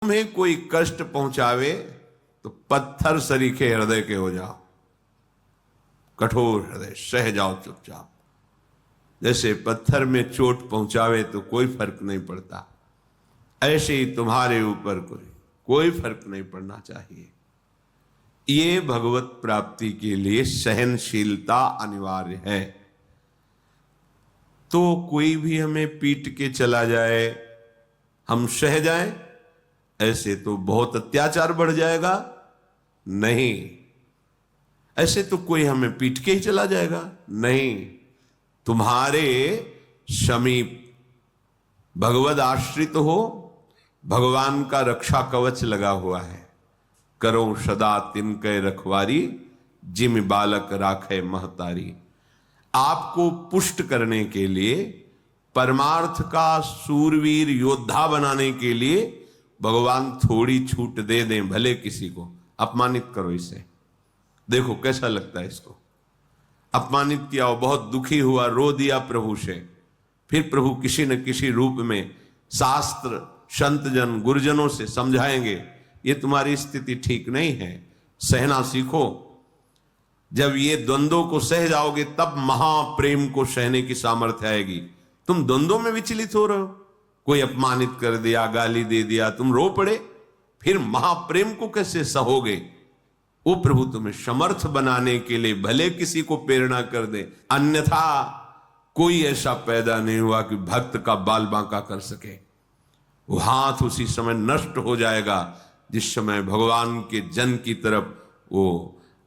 तुम्हें कोई कष्ट पहुंचावे तो पत्थर सरीखे हृदय के हो जाओ, कठोर हृदय, सह जाओ चुपचाप। जैसे पत्थर में चोट पहुंचावे तो कोई फर्क नहीं पड़ता, ऐसे ही तुम्हारे ऊपर कोई फर्क नहीं पड़ना चाहिए। ये भगवत प्राप्ति के लिए सहनशीलता अनिवार्य है। तो कोई भी हमें पीट के चला जाए, हम सह जाएं, ऐसे तो बहुत अत्याचार बढ़ जाएगा। नहीं, ऐसे तो कोई हमें पीट के ही चला जाएगा, नहीं। तुम्हारे समीप भगवद आश्रित हो, भगवान का रक्षा कवच लगा हुआ है। करो सदा तिनके रखवारी, जिम बालक राखे महतारी। आपको पुष्ट करने के लिए, परमार्थ का सूरवीर योद्धा बनाने के लिए भगवान थोड़ी छूट दे दें, भले किसी को अपमानित करो इसे। देखो कैसा लगता है इसको। अपमानित किया, वो बहुत दुखी हुआ, रो दिया प्रभु से। फिर प्रभु किसी न किसी रूप में शास्त्र, संतजन, गुरुजनों से समझाएंगे, ये तुम्हारी स्थिति ठीक नहीं है, सहना सीखो। जब ये द्वंद्वों को सह जाओगे तब महाप्रेम को सहने की सामर्थ्य आएगी। तुम द्वंद्वों में विचलित हो रहे हो, कोई अपमानित कर दिया, गाली दे दिया, तुम रो पड़े, फिर महाप्रेम को कैसे सहोगे? वो प्रभु तुम्हें समर्थ बनाने के लिए भले किसी को प्रेरणा कर दे, अन्यथा कोई ऐसा पैदा नहीं हुआ कि भक्त का बाल बांका कर सके। वो हाथ उसी समय नष्ट हो जाएगा जिस समय भगवान के जन की तरफ वो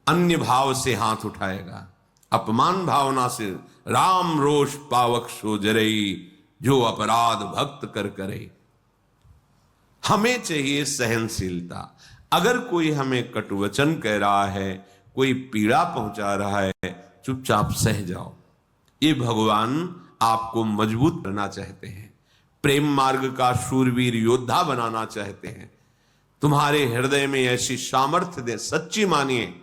अन्य भाव से हाथ उठाएगा। अपमान भावना से राम रोष पावक सो जरई, जो अपराध भक्त कर करे। हमें चाहिए सहनशीलता। अगर कोई हमें कटुवचन कह रहा है, कोई पीड़ा पहुंचा रहा है, चुपचाप सह जाओ। ये भगवान आपको मजबूत करना चाहते हैं, प्रेम मार्ग का शूरवीर योद्धा बनाना चाहते हैं। तुम्हारे हृदय में ऐसी सामर्थ्य दे, सच्ची मानिए।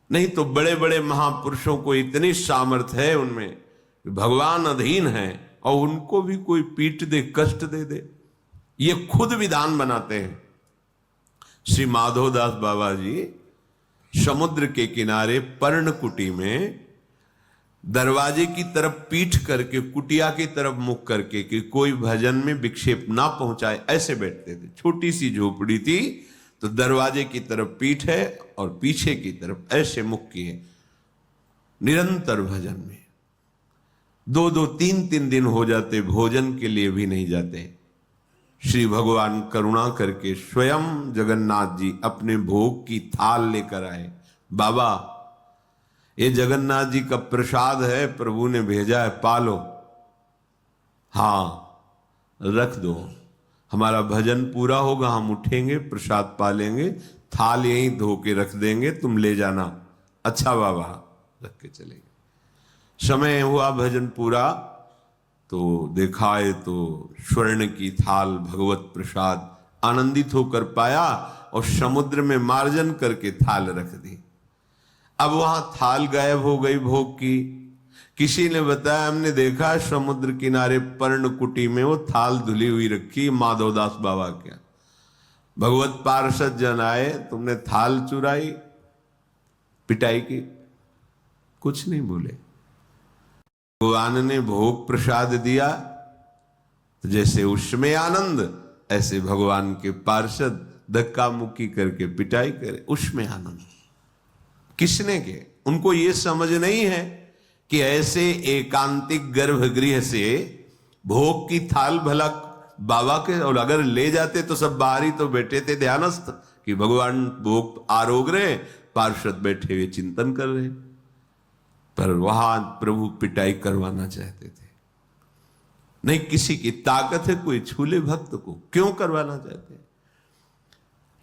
नहीं तो बड़े बड़े महापुरुषों को इतनी सामर्थ्य है उनमें, भगवान अधीन है और उनको भी कोई पीट दे, कष्ट दे दे, ये खुद विधान बनाते हैं। श्री माधवदास बाबा जी समुद्र के किनारे पर्णकुटी में दरवाजे की तरफ पीठ करके, कुटिया की तरफ मुख करके कि कोई भजन में विक्षेप ना पहुंचाए, ऐसे बैठते थे। छोटी सी झोपड़ी थी, तो दरवाजे की तरफ पीठ है और पीछे की तरफ ऐसे मुख किए, निरंतर भजन में। 2-2, 3-3 दिन हो जाते, भोजन के लिए भी नहीं जाते। श्री भगवान करुणा करके स्वयं जगन्नाथ जी अपने भोग की थाल लेकर आए। बाबा, ये जगन्नाथ जी का प्रसाद है, प्रभु ने भेजा है, पालो। हाँ, रख दो, हमारा भजन पूरा होगा, हम उठेंगे, प्रसाद पालेंगे, थाल यहीं धो के रख देंगे, तुम ले जाना। अच्छा बाबा, रख के चले गए। समय हुआ भजन पूरा, तो देखा है तो स्वर्ण की थाल भगवत प्रसाद आनंदित होकर पाया और समुद्र में मार्जन करके थाल रख दी। अब वहां थाल गायब हो गई भोग की। किसी ने बताया, हमने देखा समुद्र किनारे पर्णकुटी में वो थाल धुली हुई रखी, माधवदास बाबा क्या। भगवत पार्षद जन आए, तुमने थाल चुराई, पिटाई की? कुछ नहीं बोले। भगवान ने भोग प्रसाद दिया, तो जैसे उसमें आनंद, ऐसे भगवान के पार्षद धक्का मुक्की करके पिटाई करे, उसमें आनंद। किसने के? उनको ये समझ नहीं है कि ऐसे एकांतिक गर्भगृह से भोग की थाल भला बाबा के, और अगर ले जाते तो सब बाहर ही तो बैठे थे ध्यानस्थ कि भगवान भोग आरोग रहे, पार्षद बैठे हुए चिंतन कर रहे। पर वहां प्रभु पिटाई करवाना चाहते थे। नहीं, किसी की ताकत है कोई छूले भक्त को, क्यों करवाना चाहते?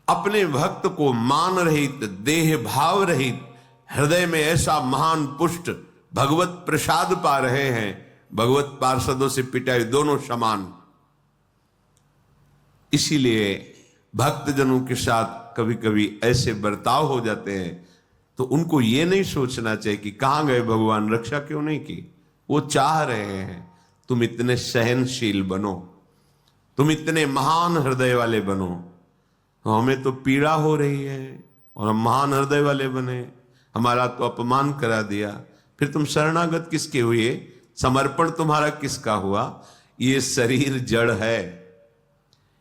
अपने भक्त को मान रहित, देह भाव रहित, हृदय में ऐसा महान पुष्ट भगवत प्रसाद पा रहे हैं, भगवत पार्षदों से पिटाई दोनों समान। इसीलिए भक्तजनों के साथ कभी कभी ऐसे बर्ताव हो जाते हैं, तो उनको ये नहीं सोचना चाहिए कि कहां गए भगवान, रक्षा क्यों नहीं की। वो चाह रहे हैं तुम इतने सहनशील बनो, तुम इतने महान हृदय वाले बनो। तो हमें तो पीड़ा हो रही है और हम महान हृदय वाले बने, हमारा तो अपमान करा दिया, फिर तुम शरणागत किसके हुए? समर्पण तुम्हारा किसका हुआ? ये शरीर जड़ है,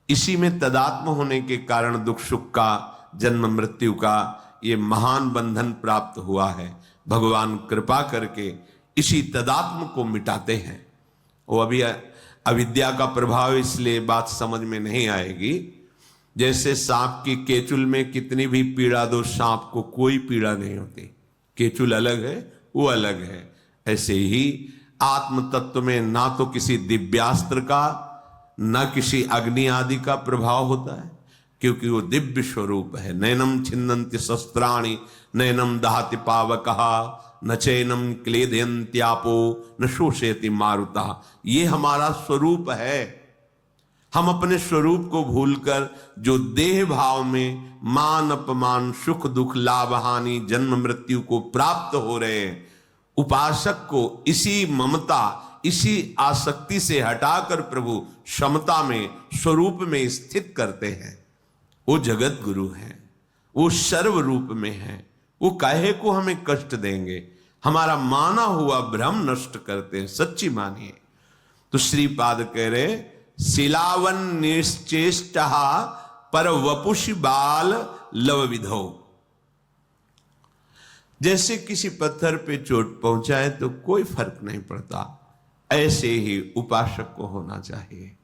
इसी में तदात्म होने के कारण दुख सुख का, जन्म मृत्यु का ये महान बंधन प्राप्त हुआ है। भगवान कृपा करके इसी तदात्म को मिटाते हैं। वो अभी अविद्या का प्रभाव, इसलिए बात समझ में नहीं आएगी। जैसे सांप की केचुल में कितनी भी पीड़ा दो, सांप को कोई पीड़ा नहीं होती, केचुल अलग है, वो अलग है। ऐसे ही आत्म तत्व में ना तो किसी दिव्यास्त्र का, ना किसी अग्नि आदि का प्रभाव होता है, क्योंकि वो दिव्य स्वरूप है। नैनम छिन्नन्ति शस्त्राणि नैनम दहति पावकः न चैनम क्लेदयन्त्यापो न शोषयति मारुतः। ये हमारा स्वरूप है। हम अपने स्वरूप को भूलकर जो देह भाव में मान अपमान, सुख दुख, लाभ हानि, जन्म मृत्यु को प्राप्त हो रहे हैं, उपासक को इसी ममता, इसी आसक्ति से हटाकर प्रभु समता में, स्वरूप में स्थित करते हैं। वो जगत गुरु है, वो सर्व रूप में है। वो काहे को हमें कष्ट देंगे? हमारा माना हुआ भ्रम नष्ट करते हैं। सच्ची मानिए तो श्रीपाद कह रहे, शिलावन निश्चेष्ट पर वपुष बाल लव विधो। जैसे किसी पत्थर पे चोट पहुंचाए तो कोई फर्क नहीं पड़ता, ऐसे ही उपासक को होना चाहिए।